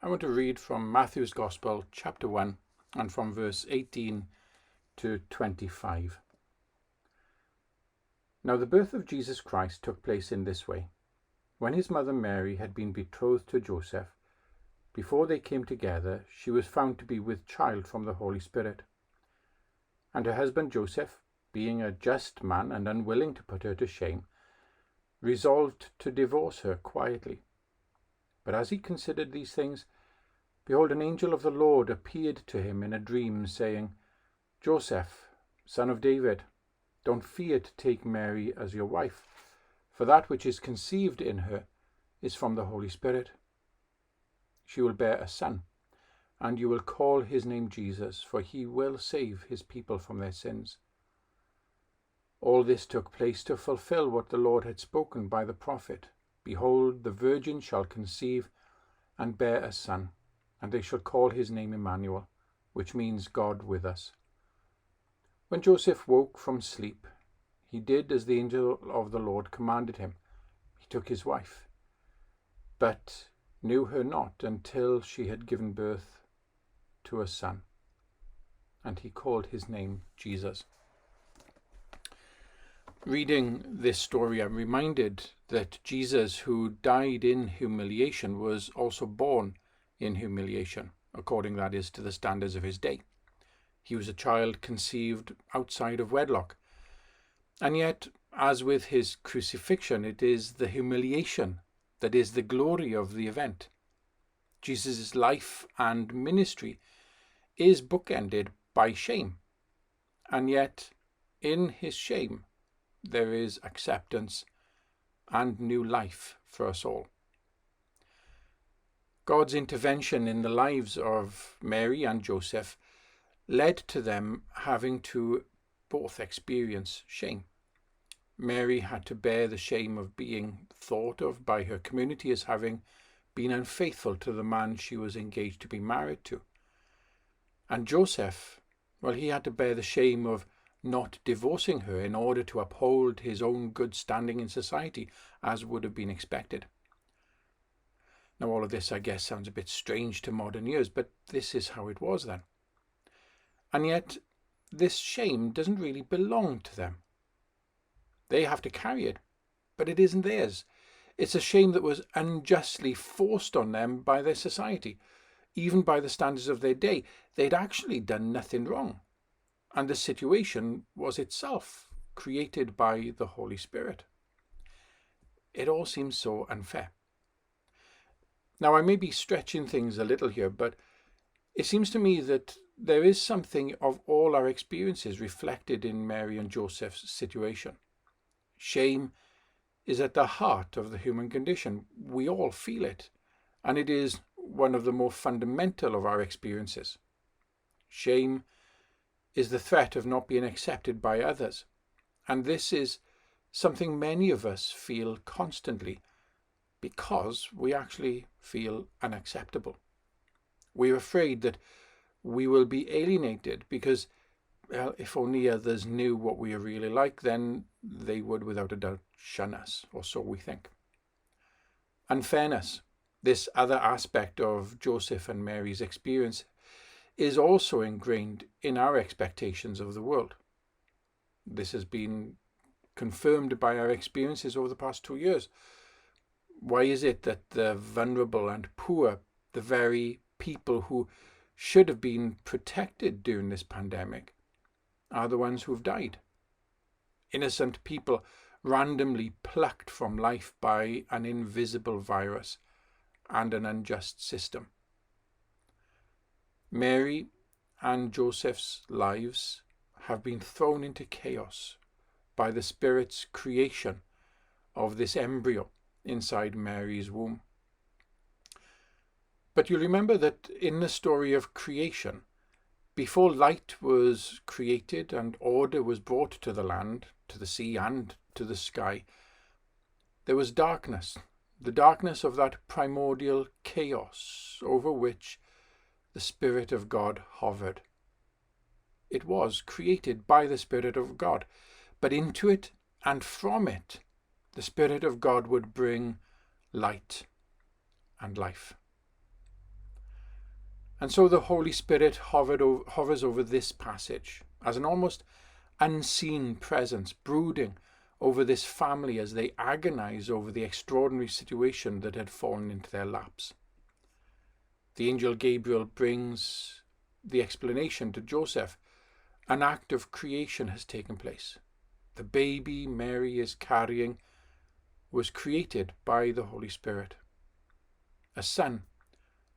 I want to read from Matthew's Gospel, chapter 1, and from verse 18 to 25. Now the birth of Jesus Christ took place in this way. When his mother Mary had been betrothed to Joseph, before they came together, she was found to be with child from the Holy Spirit. And her husband Joseph, being a just man and unwilling to put her to shame, resolved to divorce her quietly. But as he considered these things, behold, an angel of the Lord appeared to him in a dream, saying, Joseph, son of David, don't fear to take Mary as your wife, for that which is conceived in her is from the Holy Spirit. She will bear a son, and you will call his name Jesus, for he will save his people from their sins. All this took place to fulfill what the Lord had spoken by the prophet. Behold, the virgin shall conceive and bear a son, and they shall call his name Emmanuel, which means God with us. When Joseph woke from sleep, he did as the angel of the Lord commanded him. He took his wife, but knew her not until she had given birth to a son, and he called his name Jesus. Reading this story, I'm reminded that Jesus, who died in humiliation, was also born in humiliation, according, that is, to the standards of his day. He was a child conceived outside of wedlock. And yet, as with his crucifixion, it is the humiliation that is the glory of the event. Jesus' life and ministry is bookended by shame. And yet, in his shame, there is acceptance and new life for us all. God's intervention in the lives of Mary and Joseph led to them having to both experience shame. Mary had to bear the shame of being thought of by her community as having been unfaithful to the man she was engaged to be married to. And Joseph, well, he had to bear the shame of not divorcing her in order to uphold his own good standing in society, as would have been expected. Now, all of this, I guess, sounds a bit strange to modern ears, but this is how it was then. And yet, this shame doesn't really belong to them. They have to carry it, but it isn't theirs. It's a shame that was unjustly forced on them by their society, even by the standards of their day. They'd actually done nothing wrong. And the situation was itself created by the Holy Spirit. It all seems so unfair. Now, I may be stretching things a little here, but it seems to me that there is something of all our experiences reflected in Mary and Joseph's situation. Shame is at the heart of the human condition. We all feel it, and it is one of the more fundamental of our experiences. Shame is the threat of not being accepted by others, and this is something many of us feel constantly because we actually feel unacceptable. We're afraid that we will be alienated because, well, if only others knew what we are really like, then they would without a doubt shun us, or so we think. Unfairness, this other aspect of Joseph and Mary's experience, is also ingrained in our expectations of the world. This has been confirmed by our experiences over the past 2 years. Why is it that the vulnerable and poor, the very people who should have been protected during this pandemic, are the ones who've died? Innocent people randomly plucked from life by an invisible virus and an unjust system. Mary and Joseph's lives have been thrown into chaos by the Spirit's creation of this embryo inside Mary's womb. But you'll remember that in the story of creation, before light was created and order was brought to the land, to the sea and to the sky, there was darkness, the darkness of that primordial chaos over which the Spirit of God hovered. It was created by the Spirit of God, but into it and from it, the Spirit of God would bring light and life. And so the Holy Spirit hovers over this passage as an almost unseen presence, brooding over this family as they agonize over the extraordinary situation that had fallen into their laps. The angel Gabriel brings the explanation to Joseph. An act of creation has taken place. The baby Mary is carrying was created by the Holy Spirit. A son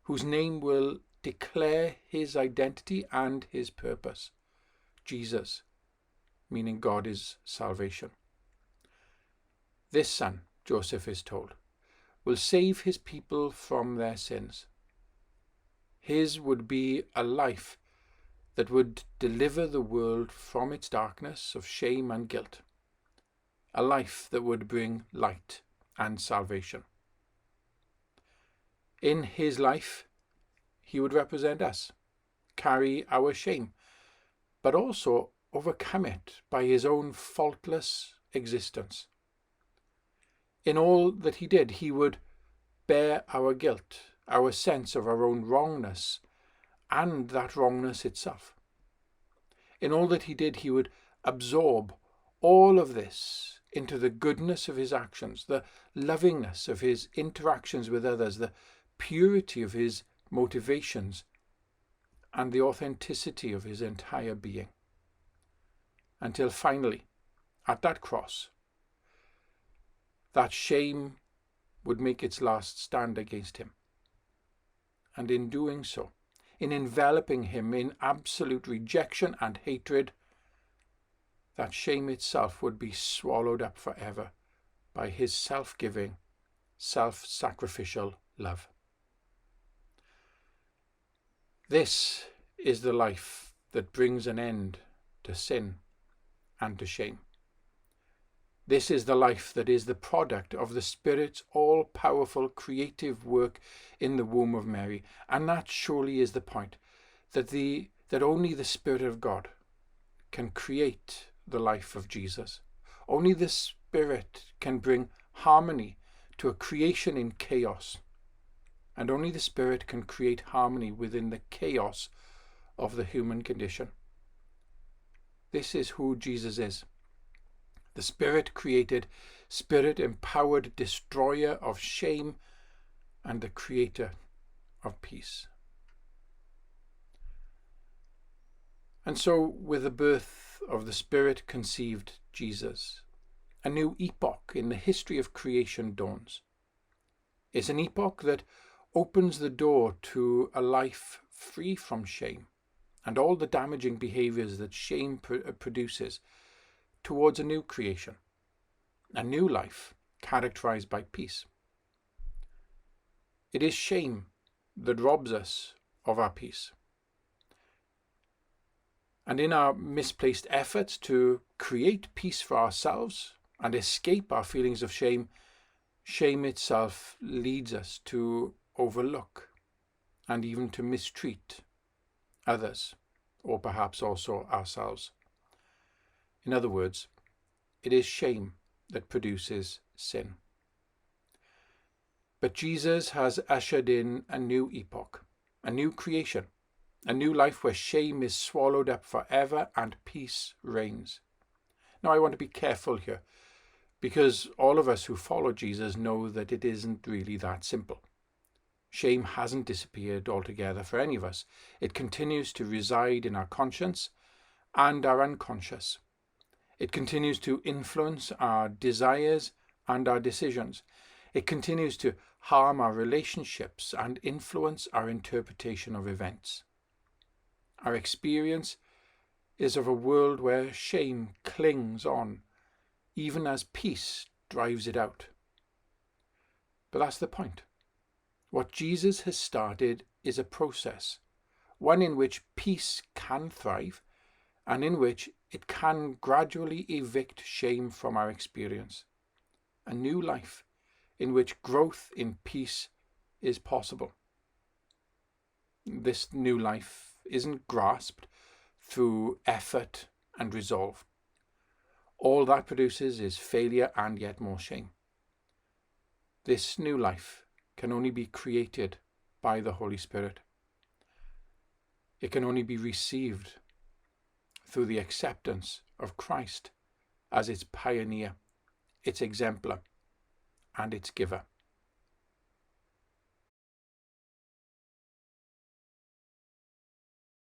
whose name will declare his identity and his purpose. Jesus, meaning God is salvation. This son, Joseph is told, will save his people from their sins. His would be a life that would deliver the world from its darkness of shame and guilt. A life that would bring light and salvation. In his life, he would represent us, carry our shame, but also overcome it by his own faultless existence. In all that he did, he would bear our guilt, our sense of our own wrongness, and that wrongness itself. In all that he did, he would absorb all of this into the goodness of his actions, the lovingness of his interactions with others, the purity of his motivations, and the authenticity of his entire being. Until finally, at that cross, that shame would make its last stand against him. And in doing so, in enveloping him in absolute rejection and hatred, that shame itself would be swallowed up forever by his self-giving, self-sacrificial love. This is the life that brings an end to sin and to shame. This is the life that is the product of the Spirit's all-powerful creative work in the womb of Mary. And that surely is the point, that only the Spirit of God can create the life of Jesus. Only the Spirit can bring harmony to a creation in chaos. And only the Spirit can create harmony within the chaos of the human condition. This is who Jesus is. The Spirit-created, Spirit-empowered destroyer of shame and the creator of peace. And so, with the birth of the Spirit-conceived Jesus, a new epoch in the history of creation dawns. It's an epoch that opens the door to a life free from shame and all the damaging behaviors that shame produces, towards a new creation, a new life characterized by peace. It is shame that robs us of our peace. And in our misplaced efforts to create peace for ourselves and escape our feelings of shame, shame itself leads us to overlook and even to mistreat others, or perhaps also ourselves. In other words, it is shame that produces sin. But Jesus has ushered in a new epoch, a new creation, a new life where shame is swallowed up forever and peace reigns. Now, I want to be careful here, because all of us who follow Jesus know that it isn't really that simple. Shame hasn't disappeared altogether for any of us. It continues to reside in our conscience and our unconscious. It continues to influence our desires and our decisions. It continues to harm our relationships and influence our interpretation of events. Our experience is of a world where shame clings on, even as peace drives it out. But that's the point. What Jesus has started is a process, one in which peace can thrive, and in which it can gradually evict shame from our experience. A new life in which growth in peace is possible. This new life isn't grasped through effort and resolve. All that produces is failure and yet more shame. This new life can only be created by the Holy Spirit. It can only be received through the acceptance of Christ as its pioneer, its exemplar, and its giver.